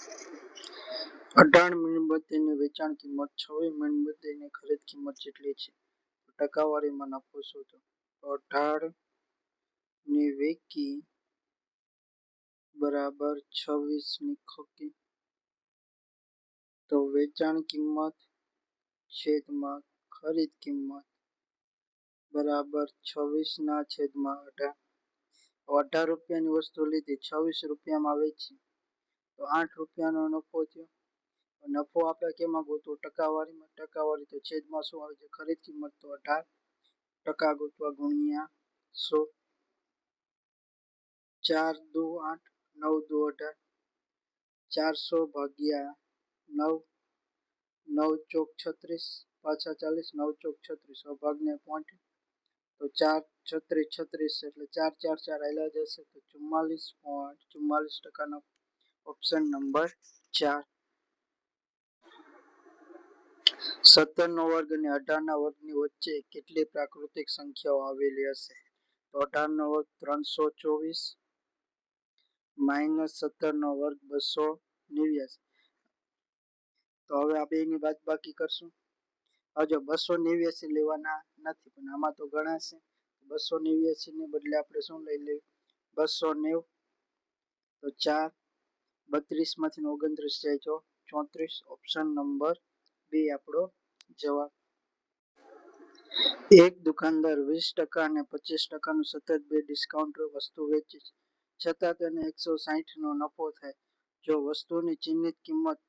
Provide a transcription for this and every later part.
18 મીણબત્તીની વેચાણ કિંમત 26 મીણબત્તીની ખરીદ કિંમત જેટલી છે. ટકાવારીમાં નફો શોધો. 18 ની વેકી બરાબર 26 ની ખોકી. તો વેચાણ કિંમત છેદમાં ખરીદ કિંમત બરાબર 26 ના છેદમાં 18. 18 રૂપિયાની વસ્તુ લીધી, 26 રૂપિયામાં વેચી, તો 8 રૂપિયાનો નફો થયો. નફો આપણે કેમાં ગોતવો? ટકાવારીમાં. ટકાવારી તો છેદમાં શું આવે છે? ખરીદ કિંમત, તો 18% ગોતવા ગુણ્યા 100. 4 દુ 8, 9 દુ 18, 400 ભાગ્યા 9, 9 ચોક 36, પાછા 40, 9 ચોક 36, અભાગને પોઈન્ટ, તો 4 36 36 એટલે 4 4 4 આયલા જશે, તો 44.44% ઓપ્શન નંબર 4. 17 નો વર્ગ અને 18 ના વર્ગની વચ્ચે કેટલી પ્રાકૃતિક સંખ્યાઓ આવેલી હશે? તો 18 નો વર્ગ 324 માઇનસ 17 નો વર્ગ 289. તો હવે આ બેની બાદબાકી કરશું. હવે જો 289 લેવાના નથી, પણ આમાં તો ગણાશે. 289 ને બદલે આપણે શું લઈ લઈએ? 290. તો 4 32 માંથી 29 જાય તો 34. ઓપ્શન નંબર 2 આપણો જવાબ. એક દુકાનદાર 20% અને 25% નું સતત 2 ડિસ્કાઉન્ટ વસ્તુ વેચે છે, છતાં તેને 160 નો નફો થાય. જો વસ્તુની ચિહ્નિત કિંમત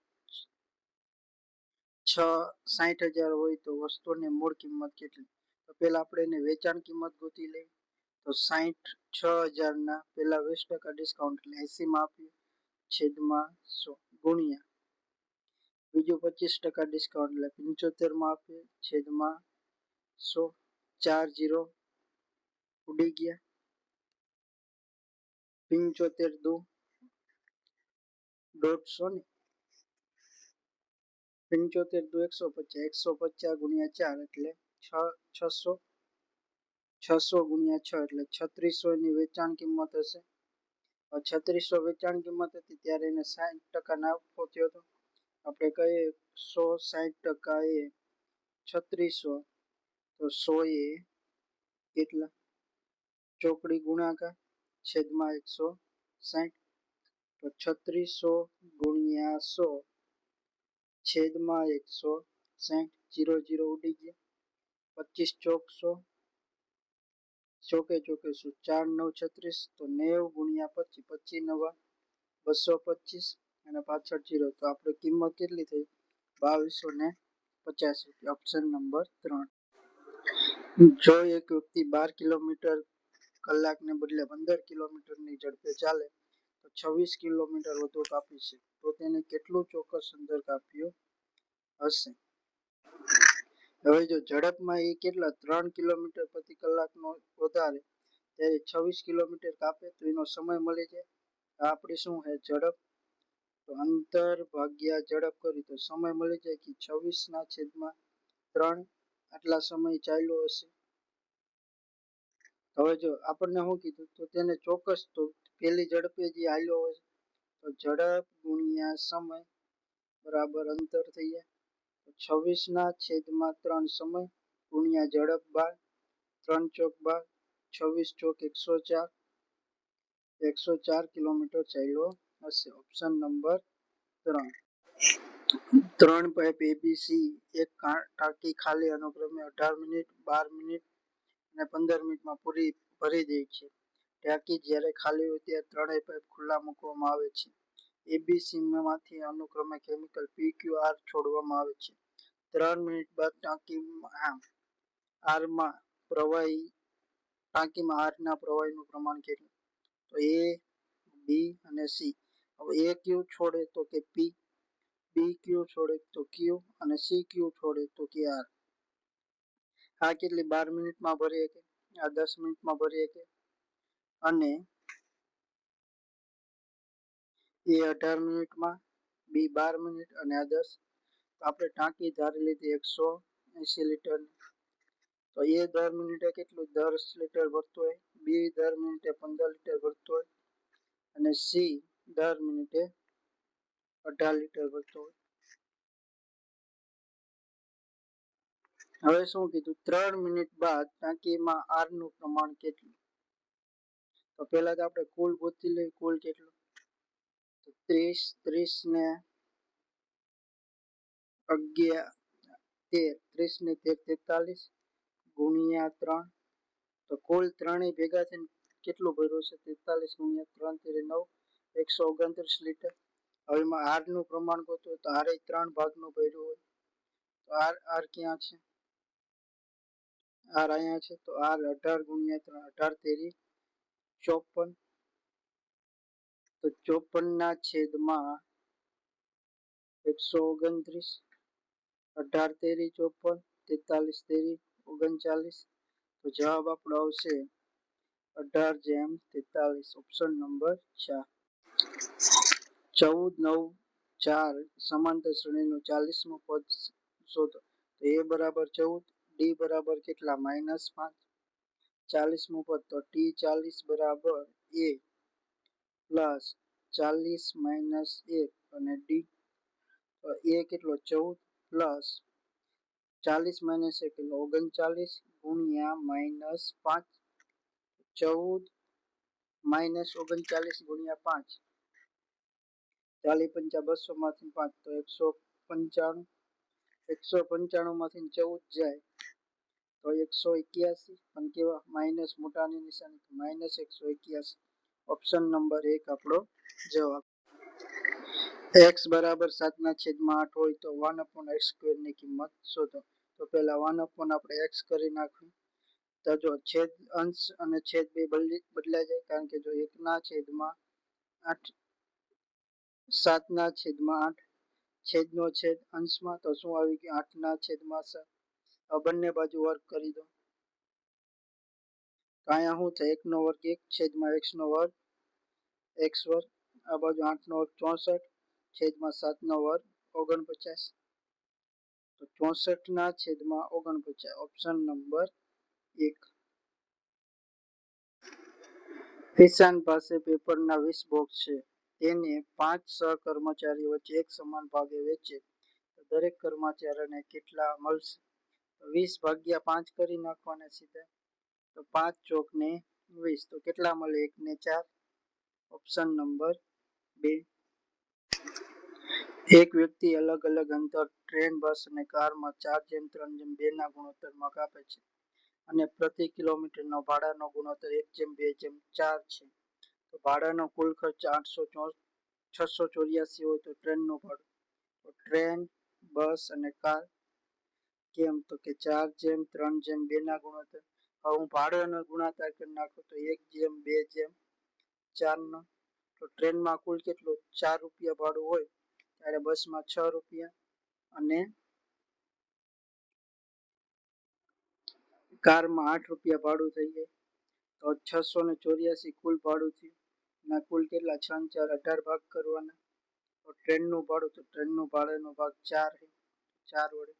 60,000 હોય તો વસ્તુની મૂળ કિંમત કેટલી? તો પહેલા આપણે એની વેચાણ કિંમત ગોતી લઈએ. તો 60,000 ના પહેલા 20% ડિસ્કાઉન્ટ એટલે 80 માં આપ્યું, છેદમાં 100 ગુણ્યા બીજું 25% ડિસ્કાઉન્ટ એટલે 75 માં આપ્યું, છેદમાં 100. 4 0 ઉડી ગયા. 75 દુ 150 ને 75 દુ 150, 150 ગુણ્યા 4 એટલે 600, 600 ગુણ્યા 6 એટલે 3600 ની વેચાણ કિંમત હશે. 3600 વેચાણ કિંમત હતી ત્યારે એને 60% નફો થયો હતો. આપણે કહીએ 160% એ 3600, તો 100 એ કેટલા? ચોકડી ગુણાકાર, છેદમાં 160. તો 3600 ગુણ્યા 100 છેદમાં 160. 0 0 ઉડી ગયા. 25 ચોક 100, ચોકે ચોકે શું? 4 9 36, તો 90 ગુણ્યા 25, 25 નવા 225 અને પાછળ 0, તો આપણે કિંમત કેટલી થઈ? 2250 રૂપિયા. Option number 3. જો એક વ્યક્તિ 12 કિલોમીટર કલાકને બદલે 15 કિલોમીટરની ઝડપે ચાલે તો 26 કિલોમીટર વધુ કાપી શકે, તો તેને કેટલું ચોક્કસ અંતર કાપ્યું હશે? હવે જો ઝડપમાં એ કેટલા 3 કિલોમીટર પ્રતિ કલાકનો વધારે ત્યારે 26 કિલોમીટર કાપે તો એનો સમય મળી જાય. આપણી શું છે? ઝડપ. તો અંતર ભાગ્યા ઝડપ કરી તો સમય મળી જાય કે 26 ના છેદમાં 3 આટલા સમય ચાલ્યો હશે. હવે જો આપણને શું કીધું? તો તેને ચોક્કસ, તો પેલી ઝડપે જે હાલ્યો હોય તો ઝડપ ગુણ્યા સમય બરાબર અંતર થઈ જાય. તો 26 ના છેદમાં 3 સમય ગુણ્યા ઝડપ 12, 3 ચોક 12, 26 ચોક 104, 104 કિલોમીટર ચાલ્યો હશે. Option number 3. 3 પાઇપ એબીસી એક ટાંકી ખાલી અનુક્રમે 18 મિનિટ, 12 મિનિટ અને 15 મિનિટમાં પૂરી ભરી દે છે. ટાંકી જ્યારે ખાલી હોય ત્યારે ત્રણેય પાઇપ ખુલ્લા મૂકવામાં આવે છે. એબીસી માંથી અનુક્રમે કેમિકલ પીક્યુઆર છોડવામાં આવે છે. 3 મિનિટ બાદ ટાંકીમાં આરમાં આરના પ્રવાહીનું પ્રમાણ કેટલું? તો એ, બી અને સી. હવે એ ક્યુ છોડે તો કે પી, બી ક્યુ છોડે તો ક્યુ અને સી ક્યુ છોડે તો કે આર. આ કેટલી 12 મિનિટમાં ભરી શકે, આ 10 મિનિટમાં ભરી શકે અને એ 18 મિનિટમાં, બી 12 મિનિટ અને આ 10. તો આપણે ટાંકી ધારી લીધી 180 લીટર. તો એ દર મિનિટે કેટલું 10 લીટર ભરતો હોય, બી દર મિનિટે 15 લીટર ભરતો હોય અને સી દર મિનિટે 18 લીટર ભરતો હોય. હવે શું કીધું, 3 મિનિટ બાદ ટાંકીમાં આર નું પ્રમાણ કેટલું? તો પહેલા તો આપણે કુલ ગોતી લઈએ, કુલ કેટલું? તો 30 ને 11 13, 30 ને 13 43 ગુણ્યા 3. તો કુલ ત્રણેય ભેગા થઈને કેટલું ભર્યું છે? 43 ગુણ્યા 3 તેરી 9, 129 લીટર. હવે એમાં આર નું પ્રમાણ ગોતવું, તો આર 3 ભાગનું ભર્યું હોય, તો આર ક્યાં છે? આર અહીંયા છે. તો આર 18 ગુણ્યા 3, 18 તેરી 54. તો 54 ના છેદમાં 129, 18 તેરી 54, 43 તેરી 39. તો જવાબ આપણો આવશે 18/43, ઓપ્શન નંબર 4. 14 9 4 સમાંતર શ્રેણીનું 40મું પદ શોધો. તો a બરાબર 14, d બરાબર કેટલા? -5. 40મું પદ, તો t 40 બરાબર a પ્લસ 40 માઇનસ 1 અને d. તો a કેટલો? 14 પ્લસ 40 માઇનસ 1 એટલે 39 ગુણ્યા -5. 14 માઇનસ 39 ગુણ્યા 5, 40 પંચા 200 માંથી 5 તો 195. 195 માંથી 14 જાય તો 181, પણ કેવા? માઇનસ મોટાની નિશાની, -181. ઓપ્શન નંબર 1 આપણો જવાબ. x બરાબર 7/8 હોય તો 1/x² ની કિંમત શોધો. તો પહેલા 1/ આપણે x કરી નાખ્યું. તો જો છેદ અંશ અને છેદ બે બદલાઈ જાય, કારણ કે જો 1/8 7/8 છેદનો છેદ અંશમાં, તો શું આવી ગયું? 8/7. હવે બંને બાજુ વર્ગ કરી દો. તો અહીંયા શું થાય? 1 નો વર્ગ 1 છેદમાં x નો વર્ગ x². આ બાજુ 8 નો વર્ગ 64 છેદમાં 7 નો વર્ગ 49. તો 64/49, ઓપ્શન નંબર 1. ઈશાન પાસે પેપરના 20 બોક્સ છે. તેને 5 સહકર્મચારીઓ વચ્ચે એક સમાન ભાગે વેચે તો દરેક કર્મચારીને કેટલા મળશે? 20 ભાગ્યા 5 કરી નાખવાના સીધા. તો 5 ચોક ને 20, તો કેટલા મળે? 1 ને 4, ઓપ્શન નંબર 2. એક વ્યક્તિ અલગ અલગ અંતર ટ્રેન, બસ અને કારમાં 4:3:2 ના ગુણોત્તરમાં કાપે છે અને પ્રતિ કિલોમીટરનો ભાડાનો ગુણોત્તર 1:2:4 છે. તો ભાડાનો કુલ ખર્ચ 684 હોય તો ટ્રેનનું ભાડું. તો ટ્રેન, બસ અને કાર કેમ? તો કે 4:3:2 ના ગુણોત્તર. હવે હું ભાડાનો ગુણાકાર કરી નાખું તો 1:2:4 નો. તો ટ્રેનમાં કુલ કેટલું? 4 રૂપિયા ભાડું હોય, ત્યારે બસમાં 6 રૂપિયા અને કારમાં 8 રૂપિયા ભાડું થઈ જાય. તો 684 કુલ ભાડું થયું. ના કુલ કેટલા? 6 ને 4 18 ભાગ કરવાના. તો ટ્રેનનું ભાડું, તો ટ્રેનનું ભાડાનો ભાગ 4 છે. 4 વડે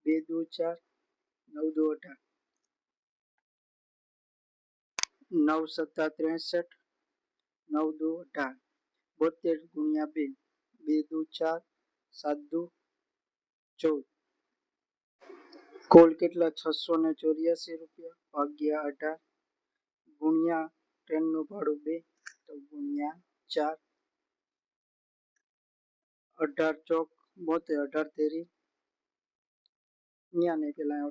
2 દુ 4, 9 દુ 18, 9 સત્તા 63, 9 દુ 18, 72 ગુણ્યા 2, 2 દુ 4, 7 દુ 14. કુલ કેટલા? 684 રૂપિયા ભાગ્યા 18 ગુણ્યા ટ્રેનનું ભાડું 2, તો ગુણ્યા 4. 18 ચોક 72, 18 તેરી અહીંયા ને પેલા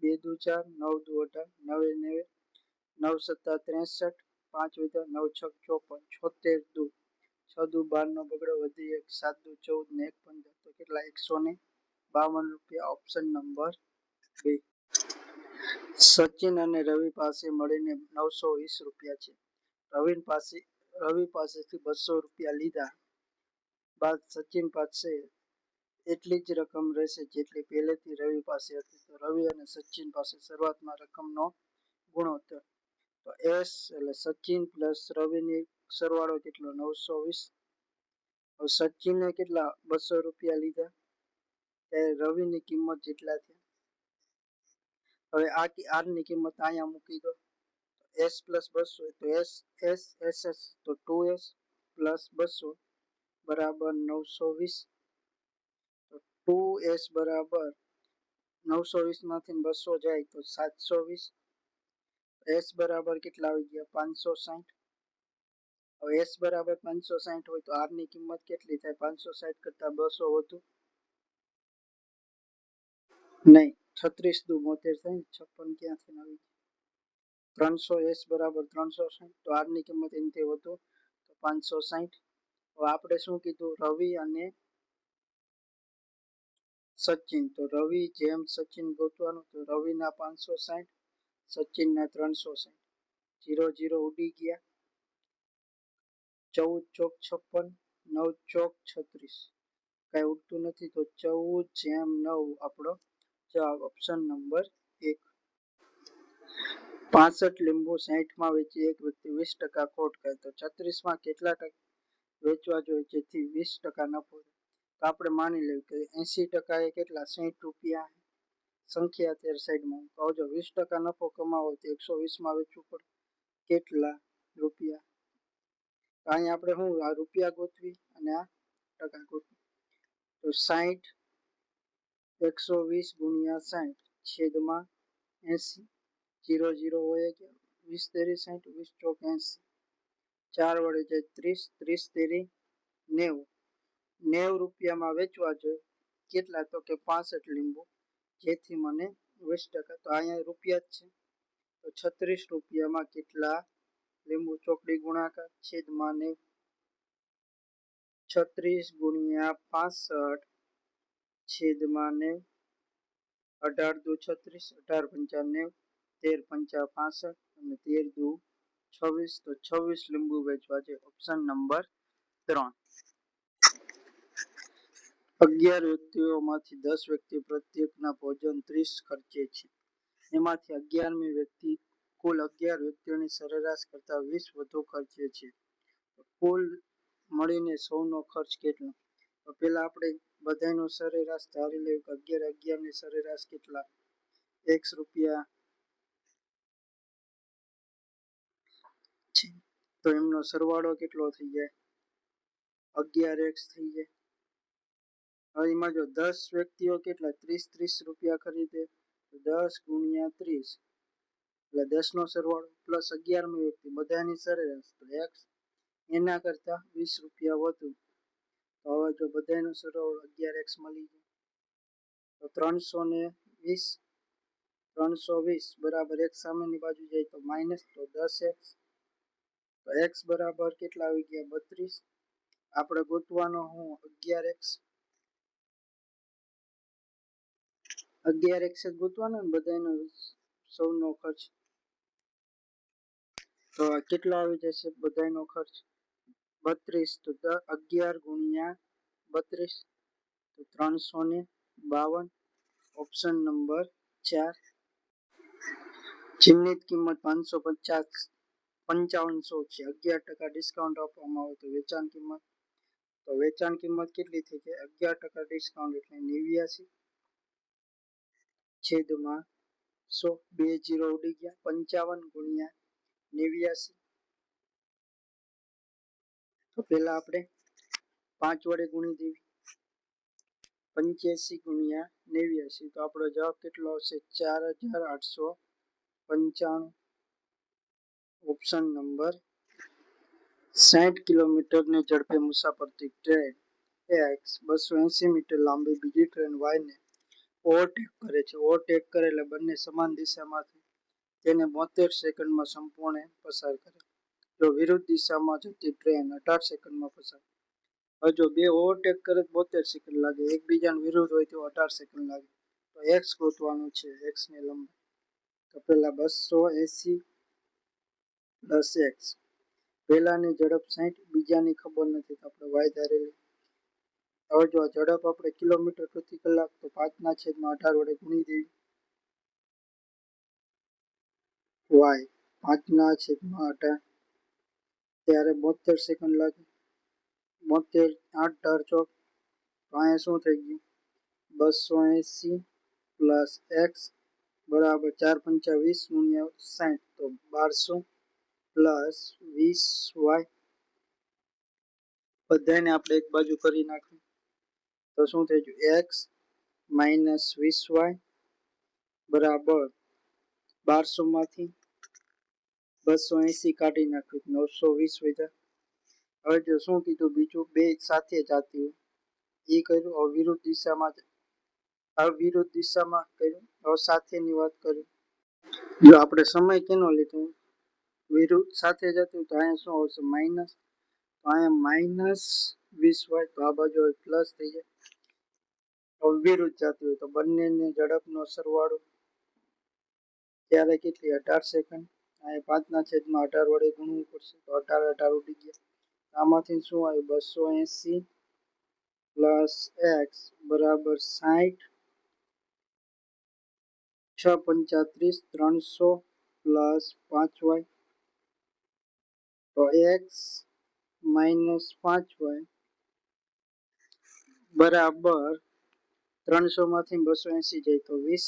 2 દુ 4, 9 દુ 18, 9 90, 9 સત્તા 63, 5 વધ્યા, 9 છક 54, 76 દુ 6 દુ 12 નો બગડો વધી 1, 7 દુ 14 ને 1 15, તો કેટલા? 152 રૂપિયા, ઓપ્શન નંબર 2. સચિન અને રવિ પાસે મળીને 920 રૂપિયા છે. રવિ પાસેથી 200 રૂપિયા લીધા બાદ સચિન પાસે એટલી જ રકમ રહેશે જેટલી પહેલેથી રવિ પાસે હતી. તો રવિ અને સચિન પાસે શરૂઆતમાં રકમનો ગુણોત્તર. તો S એટલે સચિન પ્લસ રવિની સરવાળો કેટલો? 920. હવે સચિને કેટલા? 200 રૂપિયા લીધા, ત્યારે રવિની કિંમત જેટલા થયા. હવે આર ની કિંમત અહીંયા મૂકી દો. S પ્લસ 200, તો S S S S, તો 2S પ્લસ 200 બરાબર 920. તો 2s બરાબર 920 માંથી 200 જાય તો 720. s બરાબર કેટલા આવી ગયા? 560. હવે s બરાબર 560 હોય તો r ની કિંમત કેટલી થાય? 560 કરતા 200 વધુ નહીં, 36 દુ 72 થાય ને, 56 ક્યાંથી આવી? 300. s બરાબર 360 તો r ની કિંમત એનાથી વધુ તો 560. હવે આપણે શું કીધું? રવિ અને સચિન. તો રવિ જેમ સચિન ગોતવાનું, તો રવિના 560, સચિનના 360. 0 0 ઉડી ગયા. 14 ચોક 56, 9 ચોક 36. કઈ ઉડતું નથી તો 14 જેમ 9 આપણો જવાબ ઓપ્શન નંબર 1. 65 લીંબુ 60 માં વેચી એક વ્યક્તિ 20% ખોટ ખાય તો 36 માં કેટલા ટકા વેચવા જોઈએ જેથી 20% નફો થાય? તો આપણે માની લઈએ કે 80% એ કેટલા? 60 રૂપિયા સંખ્યા 13 સાઈડમાં. તો જો 20% નફો કમાવો તો 120 માં વેચવું પડે. કેટલા રૂપિયા? તો અહીંયા આપણે શું આ રૂપિયા ગોતવી અને આ ટકા ગોતવી. તો 60 120 ગુણ્યા 60 છેદમાં 80. 0 0 હોય કે 20 તેરી 60, 20 ચોક 80. 4 વડે જાય 30, 30 તેરી 90. 90 રૂપિયામાં વેચવા જોઈએ કેટલા? તો કે 65 લીંબુ જેથી મને 20%. તો અહીંયા રૂપિયા જ છે તો 36 રૂપિયામાં કેટલા લીંબુ? ચોકડી ગુણાકાર છેદમાં 90. 36 ગુણ્યા 65 છેદમાં 90. 18 દુ 36, 18 પંચા 90, 13 પંચા 65 અને 13 દુ 26. તો 26 લીંબુ વેચવા છે. Option number 3. 11 વ્યક્તિઓમાંથી 10 વ્યક્તિ પ્રત્યેકના ભોજન 30 ખર્ચે છે. એમાંથી 11મી વ્યક્તિ કુલ 11 વ્યક્તિઓની સરેરાશ કરતા 20 વધુ ખર્ચે છે. કુલ મળીને સૌનો ખર્ચ કેટલો? તો પેલા આપણે બધાનો સરેરાશ ધારી લઈએ કે 11 11 ની સરેરાશ કેટલા? x રૂપિયા છે તો એમનો સરવાળો કેટલો થઈ જાય? 11x થઈ જાય. હવે એમાં જો 10 વ્યક્તિઓ કેટલા 30 રૂપિયા ખરીદે તો 10 ગુણ્યા 30 એટલે 10 નો સરવાળો પ્લસ 11મી વ્યક્તિ બધાની સરેરાશ તો x એના કરતા 20 રૂપિયા વધુ. તો હવે જો બધાનો સરવાળો 11x મળી ગયો તો 320 બરાબર x સામેની બાજુ જાય તો માઇનસ તો 10x. તો x બરાબર કેટલા આવી ગયા? 32. આપણે ગોતવાનો હું 11x. 11x જ ગોતવાનો ને બધાનો સૌનો ખર્ચ. તો કેટલો આવી જશે બધાનો ખર્ચ? 32. તો 11 ગુણ્યા 32 તો 352. Option number 4. ચિહ્નિત કિંમત 550 5500 છે. 11% ડિસ્કાઉન્ટ આપવામાં આવે તો વેચાણ કિંમત કેટલી થઈ છે? 11% ડિસ્કાઉન્ટ એટલે 89 છેદમાં 100. 2 0 ઉડી ગયા. 55 ગુણ્યા 89. તો પેલા આપણે 5 વડે ગુણી દેવી. 85 ગુણ્યા 89 તો આપણો જવાબ કેટલો આવશે? 4895. ઓપ્શન નંબર 60 કિલોમીટરની ઝડપે મુસાફરતી ટ્રેન એક્સ 280 મીટર લાંબી બીજી ટ્રેન વાયને ઓવરટેક કરે છે. ઓવરટેક કરે એટલે બંને સમાન દિશામાંથી તેને 72 સેકન્ડમાં સંપૂર્ણ પસાર કરે. જો વિરુદ્ધ દિશામાં જતી ટ્રેન 18 સેકન્ડમાં પસાર. હવે જો બે ઓવરટેક કરે 72 સેકન્ડ લાગે, એકબીજાને વિરુદ્ધ હોય તો 18 સેકન્ડ લાગે. તો એક્સ ગોતવાનું છે, એક્સ ની લંબાઈ. તો પેલા 280 પ્લસ એક્સ. પહેલાની ઝડપ 60, બીજાની ખબર નથી તો આપણે વાય ધારેલી. હવે જો ઝડપ આપણે કિલોમીટર પ્રતિ કલાક તો 5/18 વડે ગુણી દેવી. વાય 5/18 ત્યારે 72 સેકન્ડ લાગે. 72 8 ધાર ચોક તો અહીંયા શું થઈ ગયું? 280 પ્લસ એક્સ બરાબર 4 પંચા 20 ગુણ્યા 60 તો 1200 પ્લસ 20y બધાને આપણે એક બાજુ કરી નાખીએ તો શું થઈ ગયું x માઇનસ 20y બરાબર 1200 માંથી 280 કાઢી નાખ્યું 920 વધ્યા. હવે જો શું કીધું બીજું બે સાથે જાતી હોય એ કર્યું. અવિરુદ્ધ દિશામાં કર્યું. હવે સાથેની વાત કર્યું. જો આપણે સમય કેનો લીધો વિરુદ્ધ સાથે જતું તો અહીંયા શું આવશે માઇનસ. તો અહીંયા માઇનસ 20 હોય તો આ બાજુ પ્લસ થઈ જાય. વિરુદ્ધ જતી હોય તો બંનેની ઝડપનો સરવાળો ત્યારે કેટલી 18 સેકન્ડ. અહીંયા 5/18 વડે ગુણવું પડશે તો 18 ઉડી ગયા. આમાંથી શું આવ્યું 280 પ્લસ એક્સ બરાબર 60 6 35 300 પ્લસ 5y તો એક્સ માઇનસ 5y બરાબર 300 માંથી 280 જાય તો 20.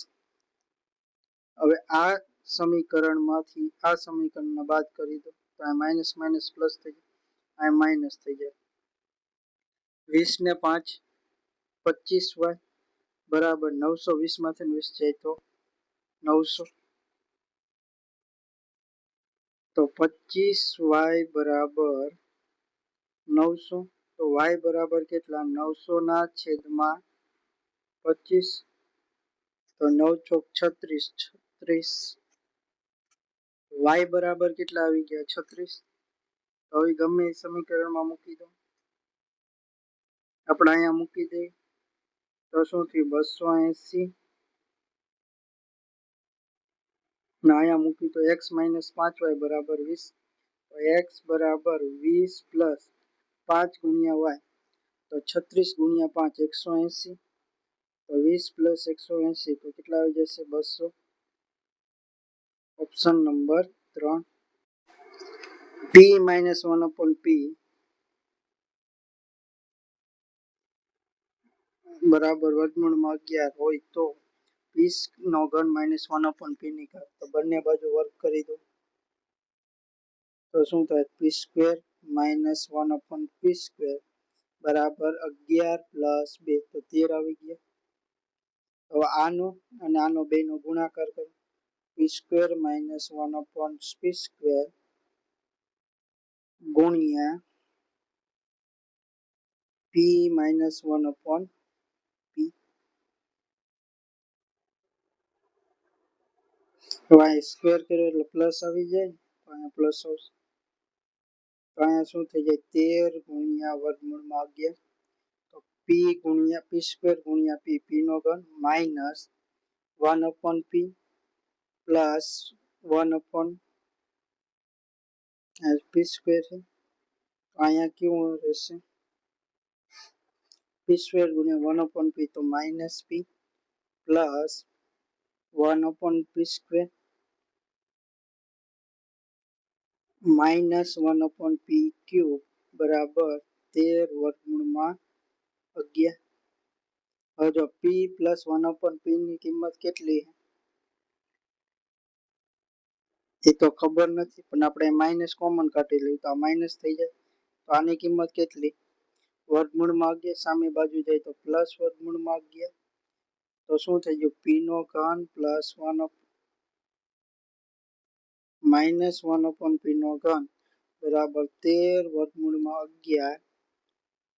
હવે આ સમીકરણમાંથી આ સમીકરણને બાદ કરી દો તો આ માઇનસ માઇનસ પ્લસ થઈ જાય. આ માઇનસ થઈ જાય. 20 ને 5 25y બરાબર 920 માંથી 20 જાય તો 900 તો 25y બરાબર 900 તો y બરાબર કેટલા 900 ના છેદમાં 25 તો 9 ચોક 36 y બરાબર કેટલા આવી ગયા 36. તો હવે ગમે એ સમીકરણમાં મૂકી દો. આપણે અહીંયા મૂકી દઈએ તો શું થયું 280 ને અહીંયા મૂકી તો x માઇનસ 5y બરાબર 20 તો x બરાબર 20 પ્લસ 5 ગુણ્યા y તો 36 ગુણ્યા 5 180 તો 20 પ્લસ 180 તો કેટલા આવી જશે 200. Option number 3 p minus 1/p બરાબર વર્ગમૂળમાં 11 હોય તો 20 નો ઘન માઇનસ 1/p ની ઘાત તો બંને બાજુ વર્ગ કરી દો તો શું થાય p square minus 1/p square બરાબર 11 પ્લસ 2 તો 13 આવી ગયા. હવે આનો અને આનો બેનો ગુણાકાર કરો p square minus 1/p square ગુણ્યા p minus 1/p y square કર્યો એટલે પ્લસ આવી જાય તો અહીંયા પ્લસ આવશે. તો અહીંયા શું થઈ જાય 13 ગુણ્યા વર્ગમૂળમાં 11 તો p સ્ક્વેર ગુણ્યા p નો ઘન minus 1/p plus 1/p square છે. અહીંયા કેવું રહેશે p સ્ક્વેર ગુણ્યા 1/p તો minus p plus 1/p square minus 1/p cube બરાબર 13 વર્ગમૂળમાં 11. હવે જો p પ્લસ 1/p ની કિંમત કેટલી એ તો ખબર નથી પણ આપણે માઇનસ કોમન કાઢી લઈએ તો આ માઇનસ થઈ જાય. તો આની કિંમત કેટલી વર્ગમૂળમાં 11 સામે બાજુ જાય તો પ્લસ વર્ગમૂળમાં 11 તો શું થઈ ગયું p નો ઘન પ્લસ 1 માઇનસ 1/p નો ઘન બરાબર 13 વર્ગમૂળમાં 11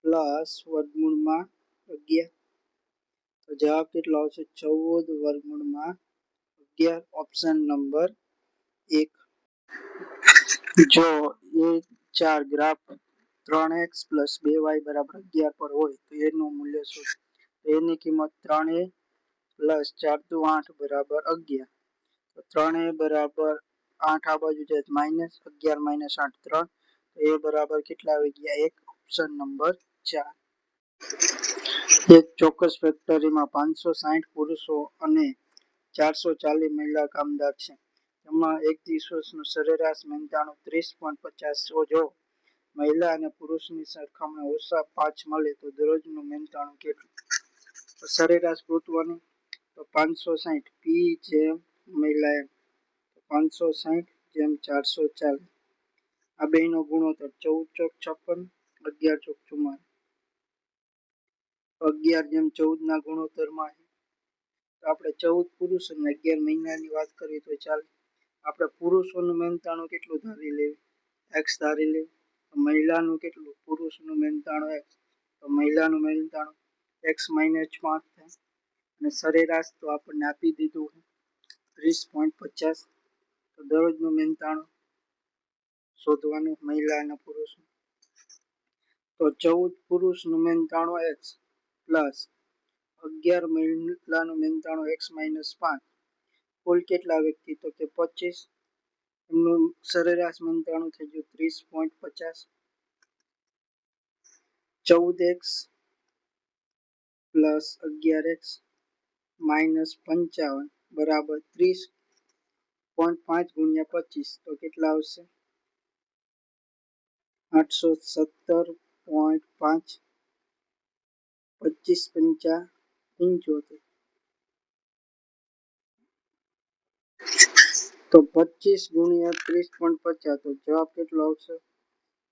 પ્લસ વર્ગમૂળમાં 11 તો જવાબ કેટલો આવશે 14 વર્ગમૂળમાં 11. ઓપ્શન નંબર 1 જો A4 graph 3x plus 2y બરાબર 11 પર હોય તો એનું મૂલ્ય શું તો એની કિંમત 3a પ્લસ 4 દુ 8 બરાબર 11 તો 3a બરાબર 8 આ બાજુ જાય માઇનસ 11 માઇનસ 8 3 તો એ બરાબર કેટલા આવી ગયા 1. ઓપ્શન નંબર 4 એક ચોક્કસ ફેક્ટરીમાં 560 પુરુષો અને 440 મહિલા કામદાર છે. તેમાં એક દિવસનું સરેરાશ મહેનતાણું 30.50 જો મહિલા અને પુરુષની સરખામણી ઓછા 5 મળે તો દરરોજનું મહેનતાણું કેટલું. તો સરેરાશ ગોતવાની તો 560 p જેમ મહિલા એમ 560 જેમ 440 આ બેનો ગુણોત્તર 14 ચોક 56 11 ચોક 44. 11:14 ના ગુણોત્તરમાં તો આપણે 14 પુરુષ અને 11 મહિનાની વાત કરીએ તો ચાલે. આપણે પુરુષોનું મહેનતાણું કેટલું ધારી લેવું? x ધારી લેવું. તો મહિલાનું કેટલું? પુરુષનું મહેનતાણું x, તો મહિલાનું મહેનતાણું x - 5 થાય. અને સરેરાશ તો આપણને આપી દીધું 30.50. તો દરરોજનું મહેનતાણું શોધવાનું મહિલા અને પુરુષનું. તો 14 પુરુષનું મહેનતાણું x પ્લસ 11 મહિલાનું મહેનતાણું x - 5. કુલ કેટલા વ્યક્તિ? તો કે 25. એમનું સરેરાશ મહેનતાણું થઈ ગયું 30.50. 14x પ્લસ 11x માઇનસ 55 બરાબર 30.5 ગુણ્યા 25. તો કેટલા આવશે? 817.5. 25 પંચા 75. તો 25 ગુણ્યા 30.50. તો જવાબ કેટલો આવશે?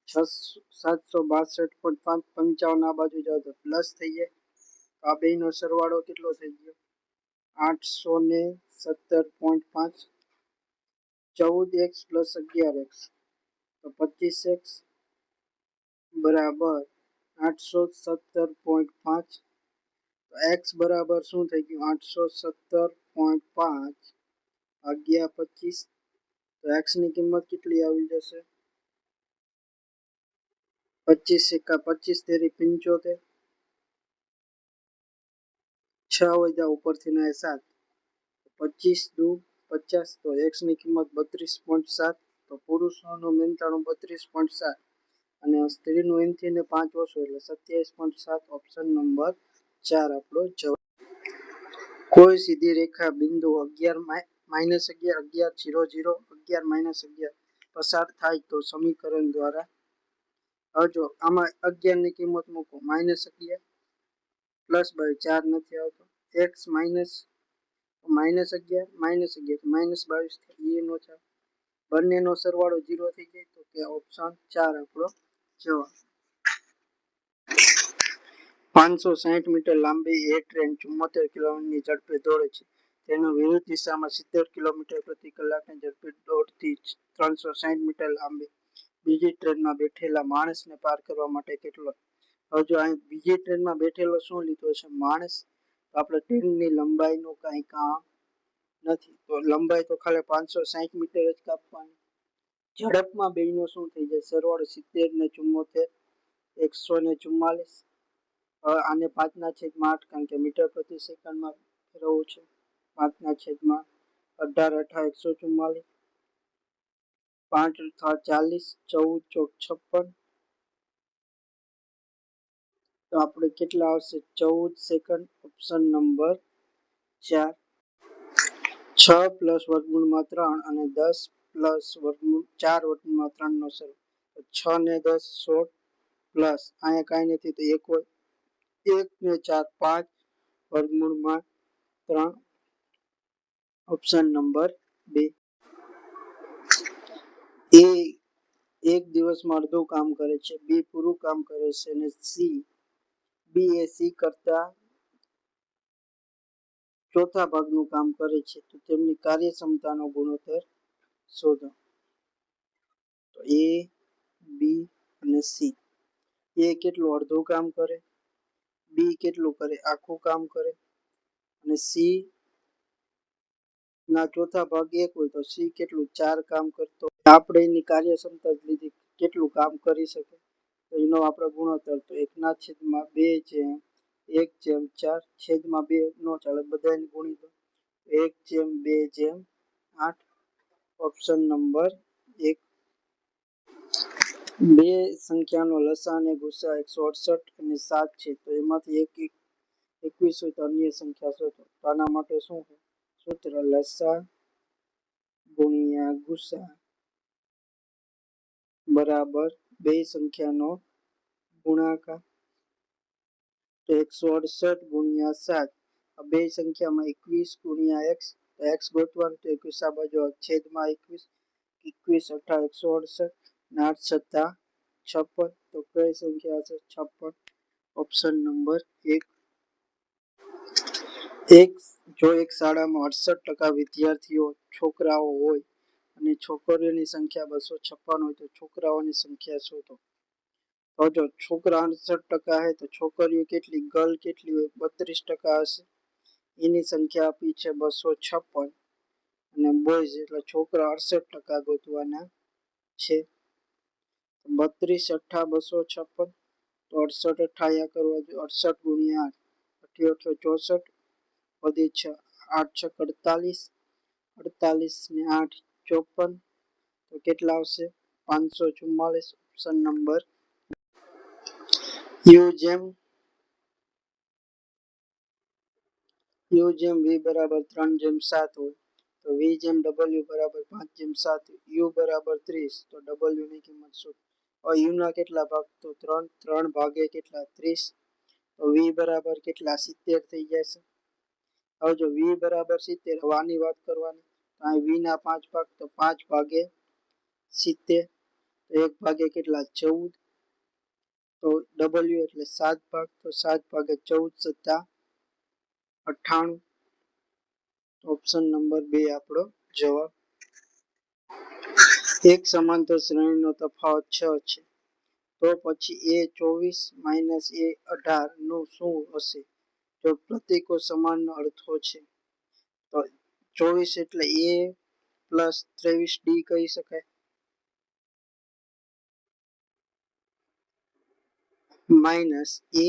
762.5. 55 આ બાજુ જાવ તો પ્લસ થઈ જાય. તો આ બેનો સરવાળો કેટલો થઈ ગયો? 817.5. 14x પ્લસ 11x તો 25x બરાબર 817.5. તો x બરાબર શું થઈ ગયું? 817.5 ભાગ્યા 25. તો x ની કિંમત કેટલી આવી જશે? 25 એકા 25 તેરી 75. 6 વધ્યા ઉપરથી ના 7. 25 દુ 50. તો x ની કિંમત 32.7. તો પુરુષોનું મહેનતાણું 32.7 અને સ્ત્રીનું એનથી ને 5 ઓછું એટલે 27.7. ઓપ્શન નંબર 4 આપણો જવાબ. કોઈ સીધી રેખા બિંદુ 11 -11 11 0 0 11 -11 પસાર થાય તો સમીકરણ દ્વારા હવે જો આમાં 11 ની કિંમત મૂકો -11 પ્લસ 22 4 નથી આવતો. x -11 -11 -22 એ નો થાય. બંનેનો સરવાળો 0 થઈ જાય તો કે ઓપ્શન 4 આપણો જવાબ. 560 મીટર લાંબી એ ટ્રેન 74 કિલોમીટરની ઝડપે દોડે છે. તેનું વિરુદ્ધ દિશામાં 70 કિલોમીટર પ્રતિ કલાકની ઝડપે દોડતી 360 મીટર લાંબી બીજી ટ્રેનમાં બેઠેલા માણસને પાર કરવા માટે કેટલો? હવે જો અહીં બીજી ટ્રેનમાં બેઠેલો શું લીધો છે? માણસ. તો આપણે ટ્રેનની લંબાઈનું કાંઈ કામ નથી. તો લંબાઈ તો ખાલી 560 મીટર જ કાપવાની. ઝડપમાં બેયનો શું થઈ જાય? સરવાળો 70 ને 74 144. આને 5/8 કારણ કે મીટર પ્રતિ સેકન્ડમાં ફેરવવું છે. 5/18 18 144. 5 40 14 ચોક 56. તો આપણે કેટલા આવશે? 14 સેકન્ડ. Option number 4. 6 પ્લસ વર્ગમૂળમાં 3 અને 10 પ્લસ 4 વર્ગમૂળમાં 3 નો સરવાળો. 6 ને 10 16 પ્લસ અહીંયા કાંઈ નથી તો 1 હોય 1 ને 4 5 વર્ગમૂળમાં 3. Option number 2. એ એક દિવસમાં અડધું કામ કરે છે, બી પૂરું કામ કરે છે અને બી એ સી કરતા ચોથા ભાગનું કામ કરે છે તો તેમની કાર્યક્ષમતાનો ગુણોત્તર શોધો. તો એ બી અને સી. એ કેટલું અડધું કામ કરે, બી કેટલું કરે આખું કામ કરે અને સી ના ચોથા ભાગ 1 હોય તો સી કેટલું 4 કામ કરતો. આપણે એની કાર્યક્ષમતા લીધી કેટલું કામ કરી શકે તો એનો આપણે ગુણોત્તર તો 1/2 છે 1/4 છેદમાં 2 નો ચાલે બધાને ગુણી દો 1/2/8. Option number 1. બે સંખ્યાનો લસા અને ગુસા 168 અને 7 છે તો એમાંથી 21 હોય તો અન્ય સંખ્યા શોધો. તો આના માટે શું છે સૂત્ર? લસા ગુણ્યા ગુસા બરાબર બે સંખ્યાનો ગુણાકાર. તો 168 ગુણ્યા 7 બે સંખ્યામાં 21 ગુણ્યા x. તો x ગોતવાનું તો 21 આ બાજુ છેદમાં 21 21 8 168 અને 8 7 56 તો કઈ સંખ્યા હશે 56? Option number 1. જો એક શાળામાં 68% વિદ્યાર્થીઓ છોકરાઓ હોય અને છોકરીઓની સંખ્યા 256 હોય તો છોકરાઓની સંખ્યા શોધો. તો જો છોકરા 68% હે તો છોકરીઓ કેટલી ગર્લ કેટલી હોય 32% હશે. એની સંખ્યા આપી છે 256 અને બોયઝ એટલે છોકરા 68% ગોતવાના છે. 32 અઠ્ઠા 256 તો 68 અઠ્ઠા કરવા જોઈએ. 68 ગુણ્યા 8 88 64 વધી 6 8 6 48 48 ને 8 54 તો કેટલા આવશે 544. ઓપ્શન નંબર યુ જેમ વી બરાબર 3/7 હોય તો વી જેમ ડબલ્યુ બરાબર 5/7 યુ બરાબર 30 તો ડબલ્યુ ની કિંમત શોધો. યુ ના કેટલા ભાગ તો 3 3 ભાગે કેટલા 30 તો વી બરાબર કેટલા 70 થઈ જશે. હવે જો વી બરાબર 70 હવે આની વાત કરવાની તો અહીં વી ના 5 ભાગ તો 5 ભાગે 70 તો 1 ભાગે કેટલા 14 તો ડબલ્યુ એટલે 7 ભાગ તો 7 ભાગે 14 સત્તા 98. ઓપ્શન નંબર 2 આપણો જવાબ. એક સમાંતર શ્રેણીનો તફાવત 6 છે તો પછી એ 24 - એ 18 નું શું હશે? જો પ્રતીકો સમાન અર્થો છે તો 24 એટલે એ પ્લસ 23 ડી કહી શકાય. માઇનસ એ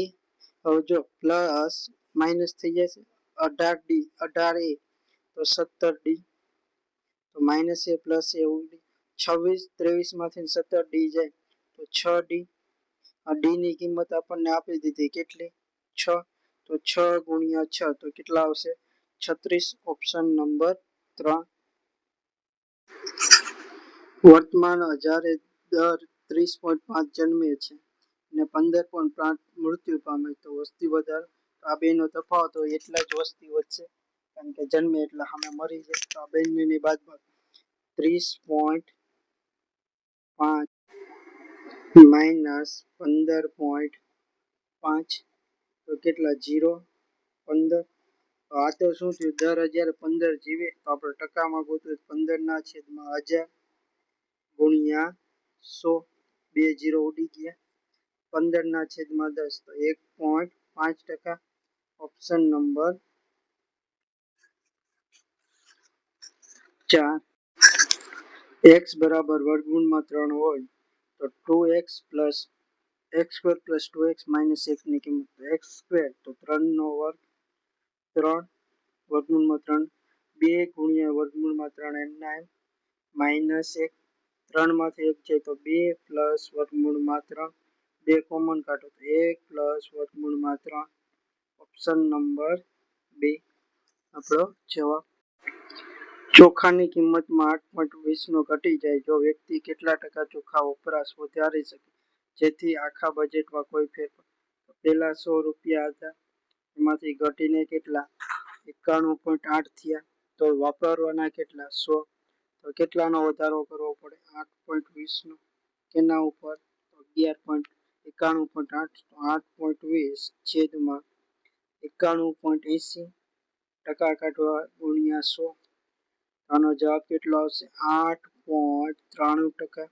હવે જો પ્લસ માઇનસ થઈ જશે 18 ડી 18 એ તો 17 ડી તો માઇનસ એ પ્લસ એ 26 23 માંથી 17 ડી જાય તો 6 ડી. આ ડી ની કિંમત આપણને આપી દીધી કેટલી 6 તો 6 ગુણ્યા 6 તો કેટલા આવશે 36. Option number 3. વર્તમાન હજારે દર 30.5 જન્મે છે અને 15.5 મૃત્યુ પામે તો વસ્તી વધારો આ બેનો તફાવત હોય એટલા જ વસ્તી વધશે કારણ કે જન્મે એટલે સામે મરી જાય તો આ બેની બાદબાકી 30.5 માઇનસ 15.5 તો કેટલા 0 15. આ તો શું થયું દર હજારે 15 જીવે તો આપણે ટકામાં ગોતું 15/1000 ગુણ્યા 100 2 0 ઉડી ગયા 15/10 તો 1.5%. Option number 4. x બરાબર વર્ગમૂળમાં 3 હોય તો 2x plus x² plus 2x minus 1 ની કિંમત x² તો 3 નો વર્ગ 3 વર્ગમૂળમાં 3 2 ગુણ્યા વર્ગમૂળમાં 3 એમના એમ માઇનસ 1 3 માંથી 1 જાય તો 2 પ્લસ વર્ગમૂળમાં 3 2 કોમન કાઢો તો 1 પ્લસ વર્ગમૂળમાં 3. ઓપ્શન નંબર 2 આપણો જવાબ. ચોખાની કિંમતમાં 8.20 નો ઘટી જાય જો વ્યક્તિ કેટલા ટકા ચોખા વપરાશ વધારી શકે જેથી આખા બજેટમાં કોઈ ફેરફાર પહેલા 100 રૂપિયા હતા એમાંથી ઘટીને કેટલા 91.8 થયા તો વાપરવાના કેટલા 100 તો કેટલાનો વધારો કરવો પડે 8.20 નો કેના ઉપર 11.91.8 તો 8.20 છેદમાં 91.80 ટકા કાઢવા ગુણ્યા 100 આનો જવાબ કેટલો આવશે 8.93%.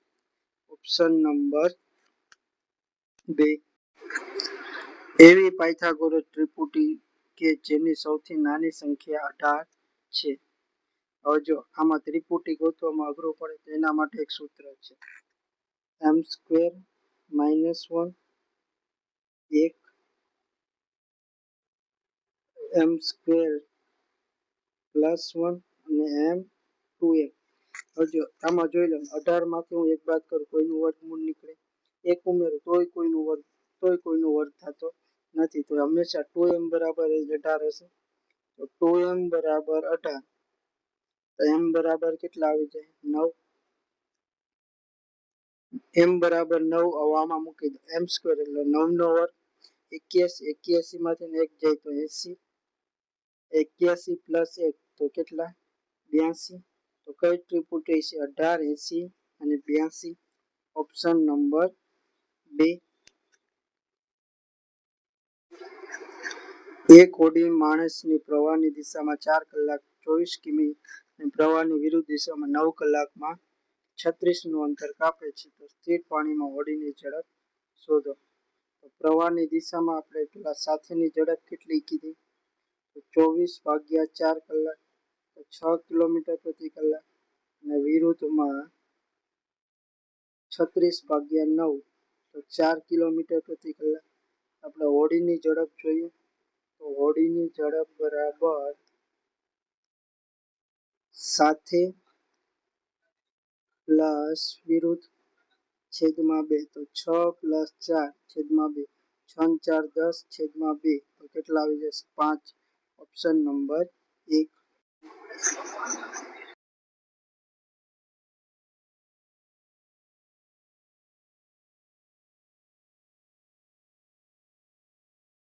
Option number 2. એવી પાયથાગોરસ ત્રિપુટી કે જેની સૌથી નાની સંખ્યા 18 છે. હવે જો આમાં ત્રિપુટી ગોતવામાં અઘરું પડે તો એના માટે એક સૂત્ર છે m² - 1 1 m² + 1 અને m 2m. હવે જો આમાં જોઈ લો 18 માંથી હું એક બાદ કરું કોઈનું વર્ગમૂળ નીકળે એક ઉમેરું તોય કોઈનું વર્ગ થતો નથી તો હંમેશા 2m બરાબર 18 હશે તો 2m બરાબર 18 તો m બરાબર કેટલા આવી જાય 9 m બરાબર 9 આમાં મૂકી દો m² એટલે 9 નો વર્ગ 81 81 માંથી 1 જાય તો 80 81 પ્લસ 1 તો કેટલા 82 તો કઈ ત્રિપુટી છે 18 80 અને 82. ઓપ્શન નંબર 2 એક હોડી માણસની પ્રવાહની દિશામાં 4 કલાક 24 કિમી અને પ્રવાહની વિરુદ્ધ દિશામાં 9 કલાકમાં 36 નું અંતર કાપે છે. તો સ્થિર પાણીમાં હોડીની ઝડપ શોધો. તો પ્રવાહની દિશામાં આપણે પેલા સાથેની ઝડપ કેટલી કીધી? તો 24/4 કલાક, તો 6 કિલોમીટર પ્રતિ કલાક, અને વિરુદ્ધમાં 36/9, તો 4 કિલોમીટર પ્રતિ કલાક. આપણે હોડીની ઝડપ જોઈએ, તો હોડીની ઝડપ બરાબર સાથે પ્લસ વિરુદ્ધ છેદમાં 2, તો 6 + 4 છેદમાં 2, 6 × 4 = 10 છેદમાં 2, તો કેટલા આવી જશે? 5. Option number 1.